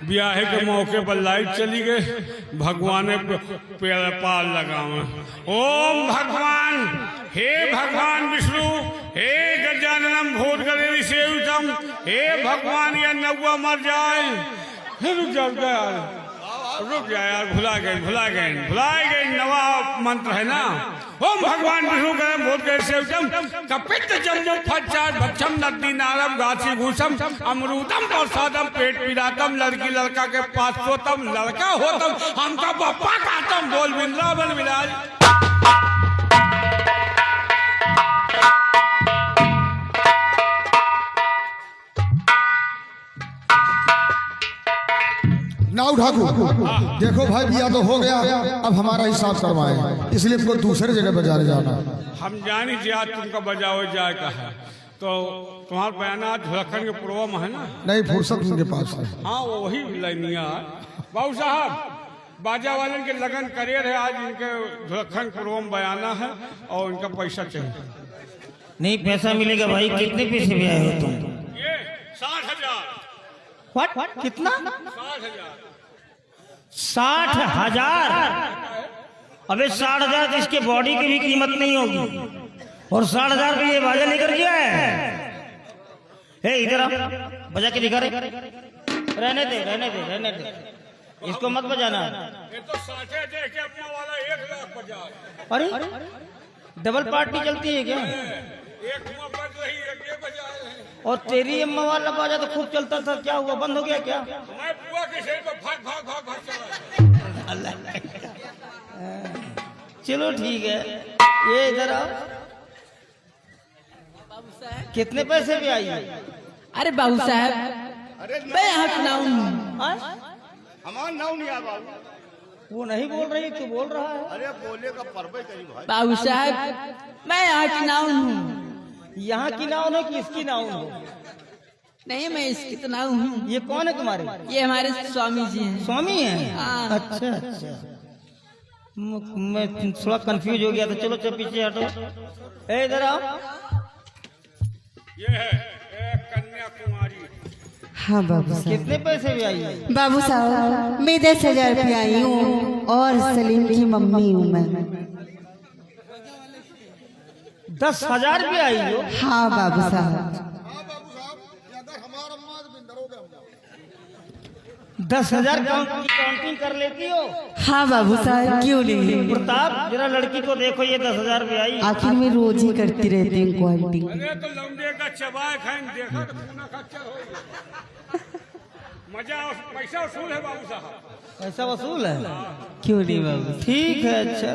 ब्याह के मौके पर लाइट चली गई, भगवान पेड़ पार लगावे। ओम भगवान, हे भगवान विष्णु, हे गजाननम भूतगणेश सेवितम, हे भगवान ये नौवा मर जाए। रुक जा यार, भुला गए नवा मंत्र है ना। ओम भगवान विष्णु गणेश भूतगणेश सेवितम, कपित जम्बो फच्चार भक्षम नदी नारम घासी घूसम अमृतम प्रसादम पेट पीड़ातम, लड़की लड़का के पास सोतम, लड़का होतम हमका पप्पा कातम। बोल वृंदावन विराज। नाउ ठाकुर, देखो भाई बिया तो हो गया, अब हमारा हिसाब करवाएं, इसलिए हमको दूसरे जगह बजाने जाना। हम जानी जी आज तुमका बजाओ जाए का है, तो तुम्हारा बयाना झुलखन के पूर्व में है ना। नहीं, फुर्सत उनके पास है। हाँ वो वही लाइनिया। बाबू साहब बाजा वाले के लगन करियर है आज, इनके झुलखन पूर्व में बयाना है और इनका पैसा चाहिए। नहीं पैसा मिलेगा भाई। कितने पैसे भी आए हो तुम? ये 60,000। व्हाट? कितना? 60,000। 60,000? अबे 60,000 तो इसके बॉडी की भी कीमत नहीं होगी, और 60,000 के लिए बाजा लेकर गया है। इधर आ, बजा के दिखा रहे। रहने दे, इसको मत बजाना। ये तो 60 दे के अपना वाला 1 लाख बजा। अरे डबल पार्टी चलती है क्या? एक बज रही है, ये बजा रहे हैं। और तेरी अम्मा वाला बाजा तो खूब चलता था, क्या हुआ? बंद हो गया क्या? मैं बुआ के शरीर में भाग चला। अल्लाह। चलो ठीक है, ये इधर आओ। कितने पैसे भी आई? अरे बाबू साहब, मैं यहाँ सुनाऊं। हमारा नाम नहीं आ बाबू। वो नहीं बोल रही, तू बोल रहा है। अरे बोले का परबे करी भाई। बाबू साहब, मैं यहाँ की नाउन हूँ। यहाँ की नाउन हो कि इसकी नाउन हो? नहीं, मैं इसकी तो नाउन हूँ। ये कौन है तुम्हारे? ये हमारे स्वामी जी हैं। स्वामी है? हाँ। अच्छा। मैं थोड़ा कंफ्यूज हो गया था। चलो पीछे हटो। इधर आओ। ये है कन्याकुमारी। हाँ बाबू साहब। कितने पैसे भी आई? बाबू साहब मैं 10,000 रुपया आई हूँ, और सलीम की मम्मी हूँ मैं। 10,000 भी आई हो? हाँ बाबू साहब। 10,000 की काउंटिंग कर लेती हो? हाँ बाबू साहब, क्यों नहीं। प्रताप जरा लड़की को देखो, ये 10,000 भी आई। आखिर मैं रोज ही करती रहती हूँ काउंटिंग। अरे तो लौंडे का चबाए खाइन देखा तो खूना खच्चर हो गया। मजा पैसा वसूल है बाबू साहब। पैसा वसूल है? क्यों नहीं बाबू। ठीक है, अच्छा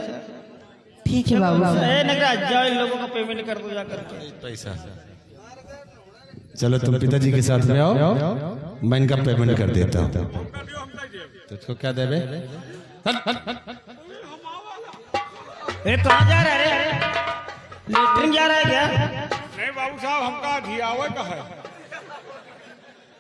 ठीक है बाबू साहब। नगराज जाओ, इन लोगों का पेमेंट कर दो जाकर के। पैसा चलो तुम पिताजी के साथ में आओ, मैं इनका पेमेंट कर देता हूँ। तुझको क्या देवे? कहाँ जा रहा है? अरे लेटरिन जा रहा है क्या? नहीं बाबू साहब, हमका धियावे का है।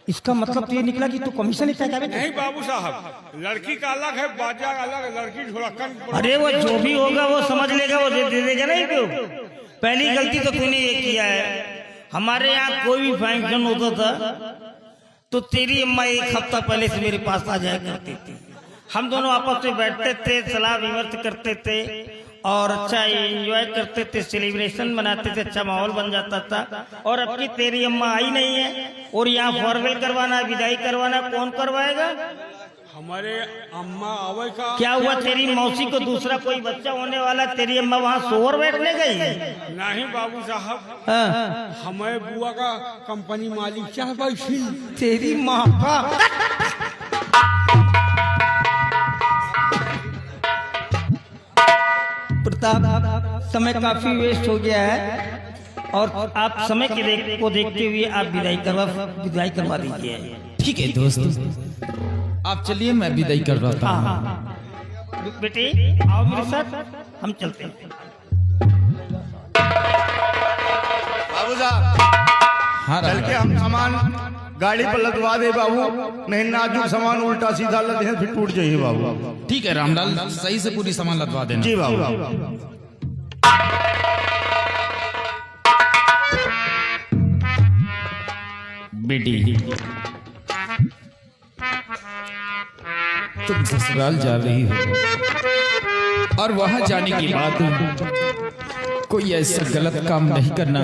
इसका मतलब तो ये निकला कि तू कमीशन लेता है? नहीं बाबू साहब, लड़की का अलग है, बाजा अलग, लड़की झुलक्कन। अरे वो जो भी होगा वो समझ लेगा, वो दे देगा। नहीं क्यों? पहली गलती तो तूने ये किया है। हमारे यहाँ कोई भी फंक्शन होता था तो तेरी अम्मा 1 हफ्ता पहले से मेरे पास आ जाया करती थी। हम दोनों आपस में बैठते थे, सलाह विमर्श करते थे और अच्छा एंजॉय करते थे, सेलिब्रेशन मनाते थे, अच्छा माहौल बन जाता था। और अब की तेरी अम्मा आई नहीं है, और यहाँ फॉर्मेल करवाना, विदाई करवाना कौन करवाएगा? हमारे अम्मा आवे का। क्या हुआ? तेरी मौसी को दूसरा कोई बच्चा होने वाला, तेरी अम्मा वहाँ सोवर बैठने गई? नहीं बाबू साहब, हाँ। हमारे बुआ का कंपनी मालिक चाह बैठी। तेरी माँ का। प्रताप, समय काफी वेस्ट हो गया है, और आप समय को देखते हुए आप विदाई करवा दीजिए। ठीक है दोस्त, आप चलिए, मैं विदाई कर रहा था। हाँ। बेटे आओ मेरे साथ, हम चलते हैं। बाबू साहब, हाँ चल के हम सामान गाड़ी पर लदवा दे बाबू, नहीं नाजुक सामान उल्टा सीधा लदे फिर टूट जाइए बाबू। ठीक है रामलाल, सही से पूरी सामान लदवा देना। जी बाबू। बेटी तुम ससुराल जा रही हो और वहां जाने के बाद कोई ऐसा गलत काम नहीं करना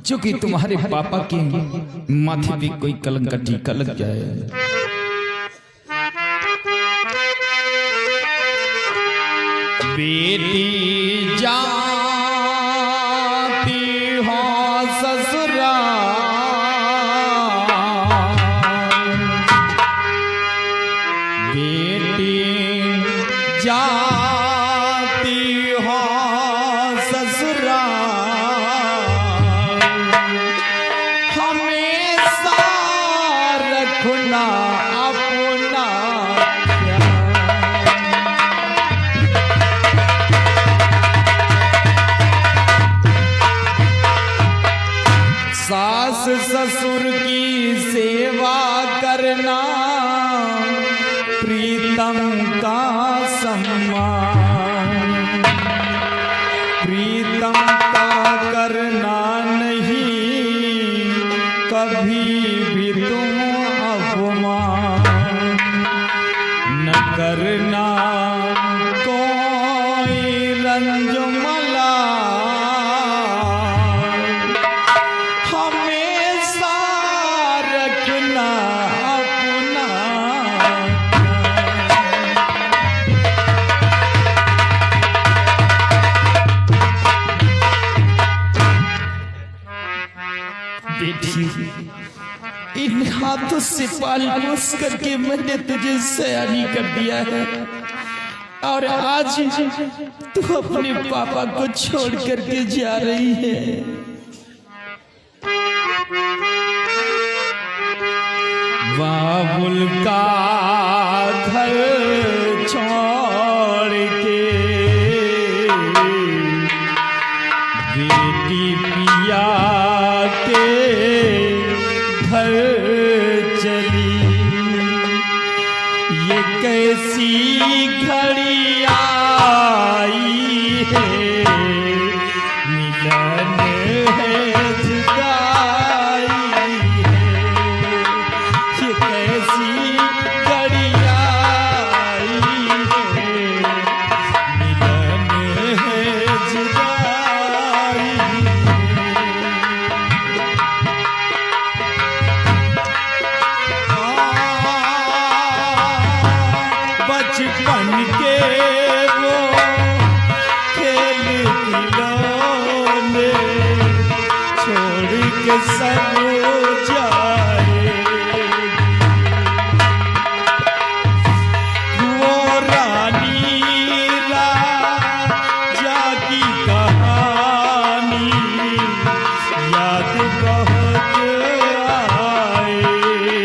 जो कि तुम्हारे पापा के माथे पे कोई कलंक का टीका लग जाए। बेटी जाती हो ससुराल, बेटी जाती हो ससुराल, हमेशा रखना अपना सास ससुर की सेवा करना प्रीतम का सम्मान, प्रीतम का करना नहीं कभी भी तुम अपमान, न करना कोई रंज मला, हमेशा रखना अपना। बेटी, इन हाथों से पाल पोस करके मैंने तुझे सयानी कर दिया है और आज तू अपने पापा को छोड़ करके जा रही है। बाबुल का घर छोड़ के बेटी पिया के घर चली, ये कैसी घड़ी आई है, मिलन है जुदाई है, ये कैसी घड़ी आई है, मिलन है जुदाई है। बचपन के वो खेल खिलौने छोड़ के सब जाए, वो रानी राजा की कहानी याद बहुत आएगी,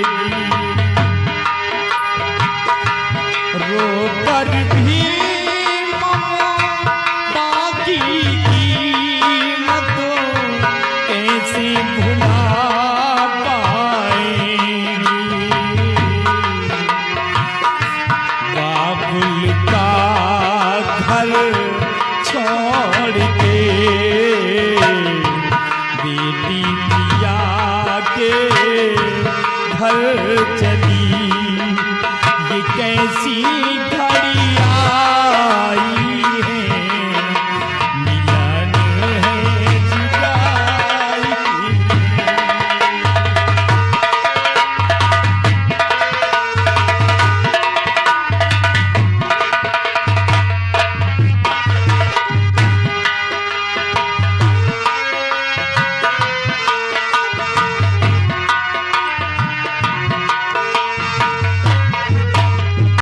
रो कर भी